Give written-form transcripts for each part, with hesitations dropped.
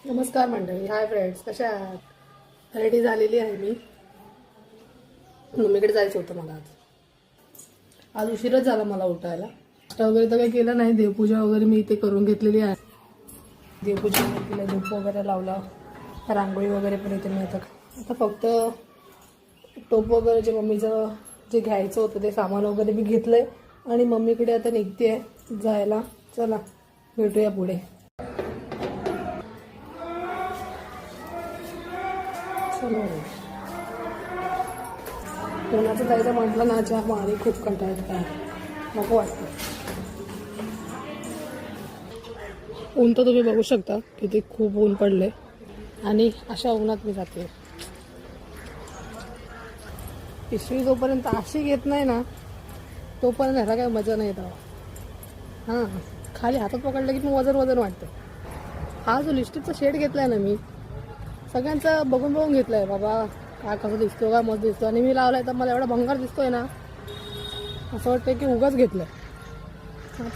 नमस्कार मंडळी, hi friends, कशा आहात? रेडी झालेली आहे मी. मम्मीकडे जायचं होतं मला. आज उशीरच झाला मला उठायला. नाश्ता वगैरे तर काही केलं नाही. देवपूजा वगैरे मी इथे करून घेतलेली आहे. देवपूजा वगैरे केलं, धूप वगैरे लावला, रांगोळी वगैरे पण इथे मी आता फक्त टोप वगैरे जे मम्मीचं जे घ्यायचं होतं ते सामान वगैरे मी घेतलंय आणि मम्मीकडे आता निघते जायला. चला भेटूया पुढे. उन्हाचं जायचं म्हटलं ना, चहा पाणी खूप कंटाळत काय नको वाटतं. ऊन तर तुम्ही बघू शकता किती खूप ऊन पडले आणि अशा उन्हात मी जाते. पिशवी जोपर्यंत अशी घेत नाही ना तोपर्यंत ह्याला काय मजा नाही येत. हां, खाली हातात पकडलं की मग वजन वजन वाटतं. हा जो लिपस्टिकचा शेड घेतलाय ना मी, सगळ्यांचं बघून बघून घेतलंय. बाबा काय कसं दिसतो, काय मस्त दिसतो, आणि मी लावलाय तर मला एवढा भंगार दिसतोय ना, असं वाटतं की उगाच घेतलंय.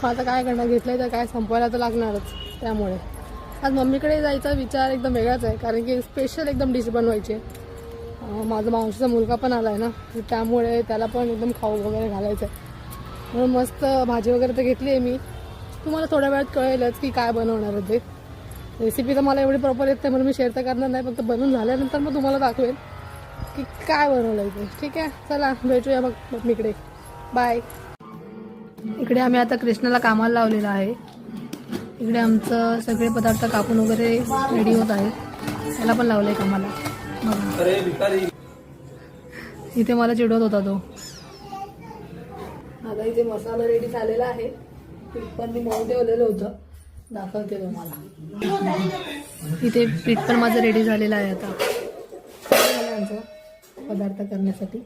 आता काय करणार, घेतलंय तर काय संपवायला तर लागणारच. त्यामुळे आज मम्मीकडे जायचा विचार एकदम वेगळाच आहे, कारण की स्पेशल एकदम डिश बनवायची आहे. माझा मावशीचा मुलगा पण आला आहे ना, त्यामुळे त्याला पण एकदम खाऊ वगैरे घालायचं आहे. म्हणून मस्त भाजी वगैरे तर घेतली आहे मी. तुम्हाला थोड्या वेळात कळेलच की काय बनवणार आहे ते. रेसिपी तर मला एवढी प्रॉपर येत नाही म्हणून मी शेअर तर करणार नाही, फक्त बनवून झाल्यानंतर मग तुम्हाला दाखवेल की काय बनवलं आहे ते. ठीक आहे, चला भेटूया मग मम्मीकडे. बाय. इकडे आम्ही आता कृष्णाला कामाला लावलेलं आहे. इकडे आमचं सगळे पदार्थ कापून वगैरे रेडी होत आहे. त्याला पण लावलं आहे कामाला. इथे मला चिडवत होता तो. आता इथे मसाला रेडी झालेला आहे. पीठ पण मी मळून ठेवलेलं होतं, दाखवते तुम्हाला. इथे पीठ पण माझं रेडी झालेलं आहे. आता आमचं पदार्थ करण्यासाठी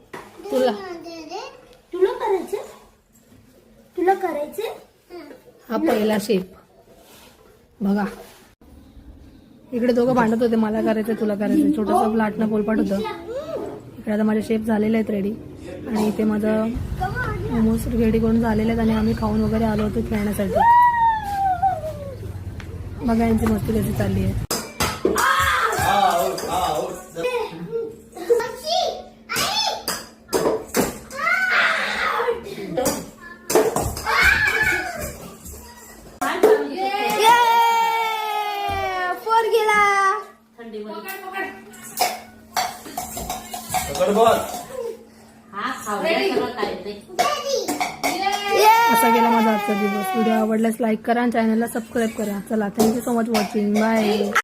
तुला करायचं हा पहिला शेप बघा. इकडे दोघं भांडत होते, मला करायचं तुला करायचं. छोटंसं लाटणं पोलपाट होतं. इकडे आता माझे शेप झालेले आहेत रेडी, आणि इथे माझं मोमोज रेडी करून झालेले आहेत आणि आम्ही खाऊन वगैरे आलो होतो खेळण्यासाठी. बघा यांची मस्ती कशी चालली आहे. असा गेला माझा आजचा दिवस. व्हिडिओ आवडल्यास लाईक करा आणि चॅनलला सबस्क्राईब करा. चला, thank you so much watching. Bye.